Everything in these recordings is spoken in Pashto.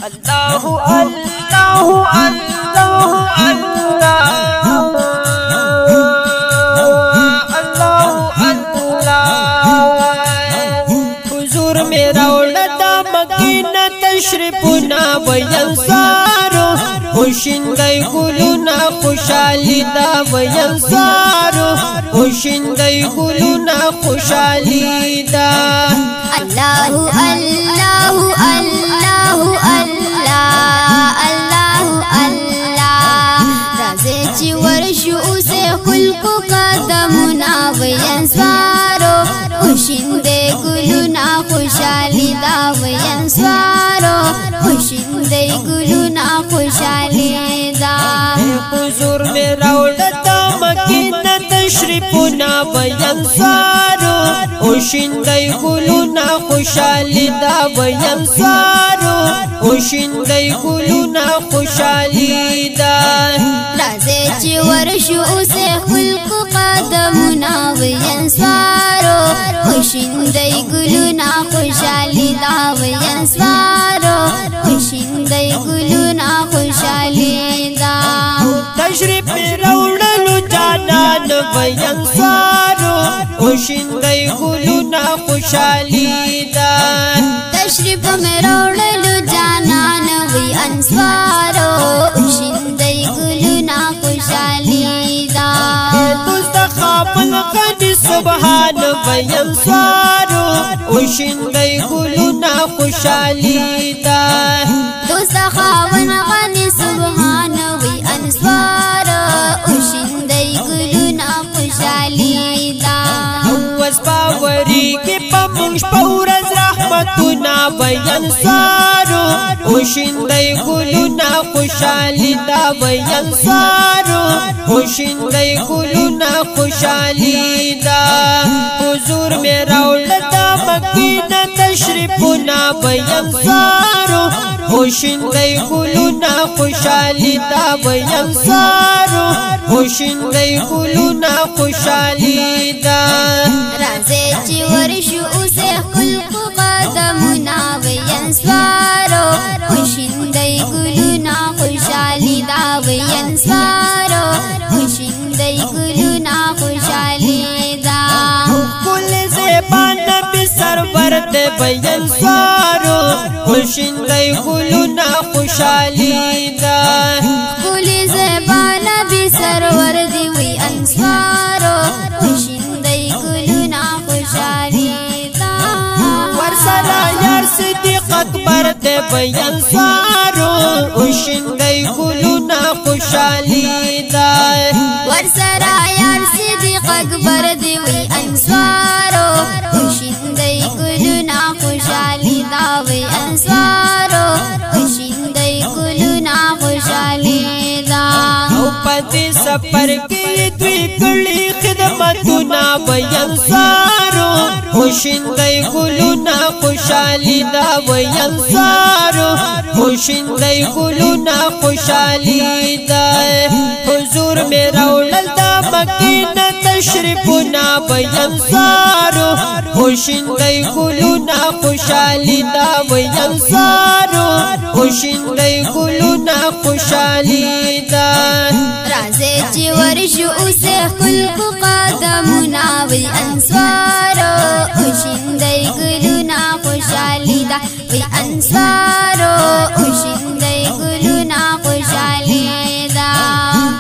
الله الله الله الله الله حضور میرا ولدا مکینه تشریفنا وینصارو وشندای ګلونا خوشالي دا وینصارو وشندای ګلونا خوشالي دا الله الله الله الله الله رازه چې ورشو سه خلق قدمنا وینصارو وشنده ګلونا خوشالي دا وینصارو وشنده ګلونا خوشالي دا حضور میرا ولدا مکینه تشریفنا وینصارو وشندای ګلونا خوشالي دا وینصارو وشندای ګلونا خوشالي دا رازه چې ورشو سه خلق قدمنا وینصارو وشندای ګلونا خوشالي دا وینصارو وشندای ګلونا خوشالي دا تشریف راوړلو جانان وینصارو وشندای ګلونا خوشالي دا تشریف راوړلو جانان وینصارو وشندای ګلونا خوشالي دا مستخابل غني سبحان وینصارو وشندای ګلونا خوشالي دا دوستخابل غني سبحان وینصارو وشندای ګلونا خوشالي دا وس باوري کې پمش پورز رحمتنا وینصارو وشندای ګلونا خوشالي دا وینصارو وشندای ګلونا خوشالي دا حضور میرا ولدا مکینه تشریفنا وینصارو وشندای ګلونا خوشالي دا وینصارو وشندای ګلونا خوشالي دا رازه چې ورشو سه خلق قدمنا وینصارو وشندای ګلونا خوشالي دا وینصارو وشندای ګلونا خوشالي دا کل زبان نبی سرور دے وینصارو وشندای ګلونا خوشالي دا کل زبان نبی سرور دی وینصارو وشندای ګلونا خوشالي دا ورسره یار صدیق اکبر دے وینصارو وشندای ګلونا خوشالي دا ورسره یار صدیق اکبر دی وینصارو وشندای ګلونا خوشالي دا وینصارو وشندای ګلونا خوشالي دا او پدې سفر کې دوی کړي خدمتونه وینصارو وشندای ګلونا خوشالي دا وینصارو وشندای ګلونا خوشالي دا حضور میرا ولدا مکینه تشریفنا وینصارو وشندای ګلونا خوشالي دا وینصارو وشندای ګلونا خوشالي دا رازه چې ورشو سه خلق قدمنا وینصارو وشندای ګلونا خوشالي دا وینصارو وشندای ګلونا خوشالي دا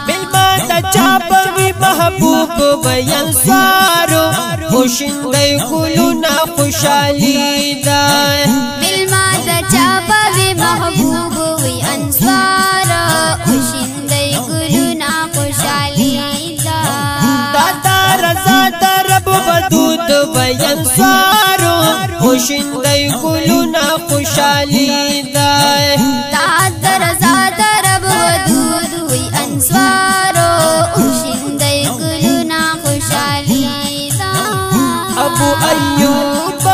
بلما دا چاپوي محبوب وینصارو وشندای ګلونا خوشالي دا بلما دا چاپوي محبوب وینصارو وشندای ګلونا خوشالي دا دادا رضا درب ودود وینصارو وشندای ګلونا خوشالي دا دادا رضا درب ودود وینصارو وشندای ګلونا خوشالي دا ابو ایوب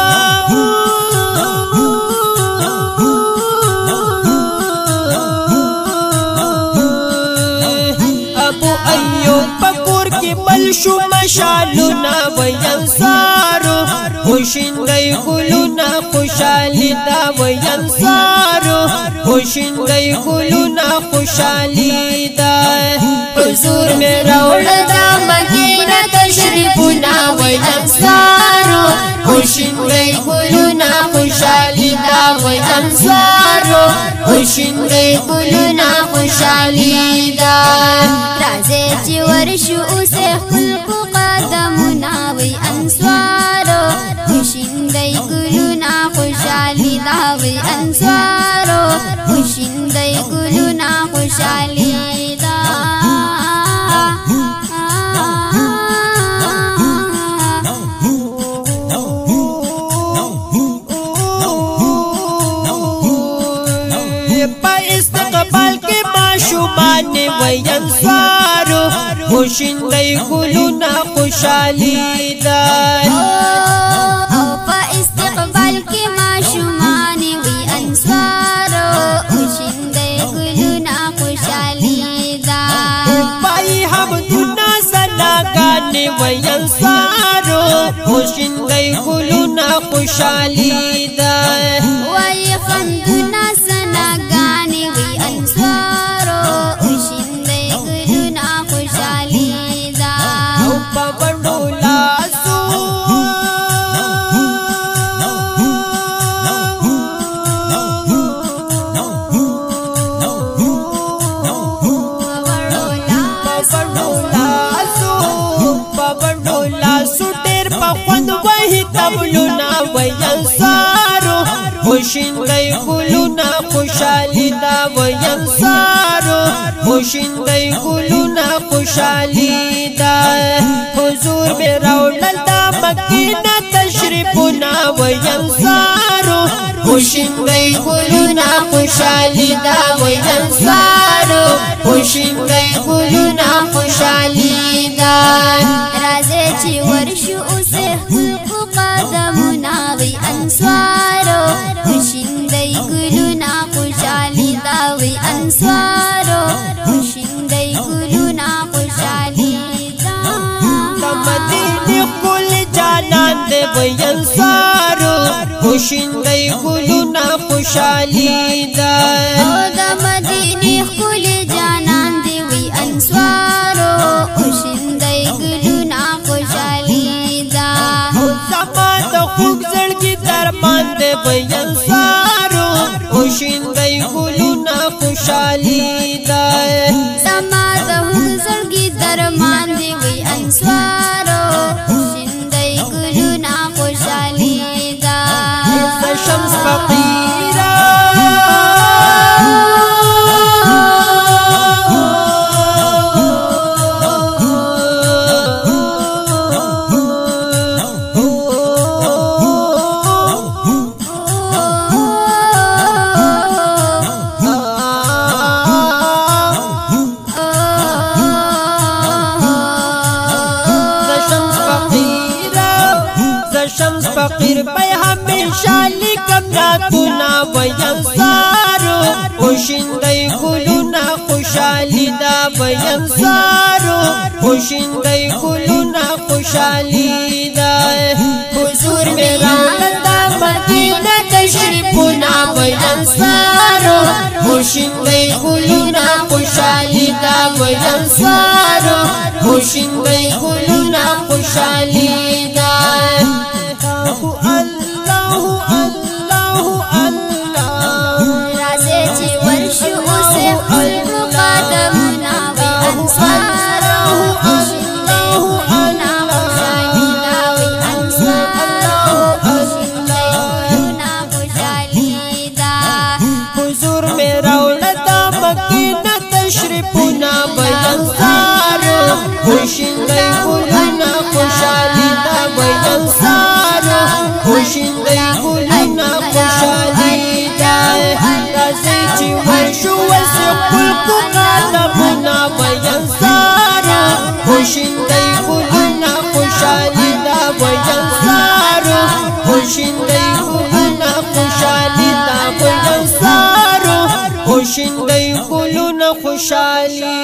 ابو ایوب پکور کې بل شو مشالونا وینصارو وشندای ګلونا خوشالي دا وینصارو خوشندای ګلونه خوشالي دا حضور می راوړ دا مدینه تشریفونه وای انصارو خوشندای ګلونه خوشالي دا وای انصارو خوشندای ګلونه خوشالي دا راځي چې ورشو اوسه خلکو قدمونه وای انصارو خوشندای ګلونه خوشالي دا وای انصارو خوشندای ګلونه خوشالي دا په استقبال کې ماشومان وای انصارو خوشندای ګلونه خوشالي دا او په استقبال کې ماشومان وای انصارو خوشندای ګلونه خوشالي دا پای حمدونه سناګانې وای انصارو خوشندای ګلونه خوشالي دا وای خندونه سناګانې وای انصارو خوشندای ګلونه خوشالي دا او په بڼو لاسو ډېر په خوند وای تبلونه وای انصارو خوشندای ګلونه خوشالي دا وای انصارو خوشندای ګلونه خوشالي دا حضور می راوړل دا مدینه تشریفونه وای انصارو خوشندای ګلونه خوشالي دا وای انصارو خوشندای ګلونه خوشالي دا راځي چې ورشو اوسه خلکو قدمونه وای انصارو خوشندای ګلونه خوشالي دا وای انصارو خوشندای ګلونه خوشالي دا د مدینه کل جانان دې وای انصارو خوشندای ګلونه خوشالي دا د مدینه کل جانان دی وای انصارو خوشندای ګلونه خوشالي دا زما د خوږ زړګي درمان دې وای انصارو خوشندای ګلونه خوشالي دا زما د زړګي درمان دی وای انصارو خوشندای ګلونه خوشالي دا شمس فقیرا شمس فقیر به همیشه لیکم ناتونا وای انصارو خوشندای ګلونه خوشالي دا وای انصارو خوشندای ګلونه خوشالي دا حضور می راوړل دا مدینه تشریفونه وای انصارو خوشندای ګلونه خوشالي دا وای انصارو خوشندای ګلونه خوشالي دا راځي چې ورشو اوسه خلکو قدمونه وای انصارو خوشندای ګلونه خوشالي دا وای انصارو خوشندای ګلونه خوشالي دا حضور می راوړل دا مدینه تشریفونه وای انصارو خوشندای ګلونه خوشالي دا وای انصارو خوشندای ګلونه خوشالي دا راځي چې ورشو اوسه خلکو قدمونه وای انصارو خوشندای ګلونه خوشالي دا وای انصارو خوشندای ګلونه خوشالي دا وای انصارو خوشندای ګلونه خوشالي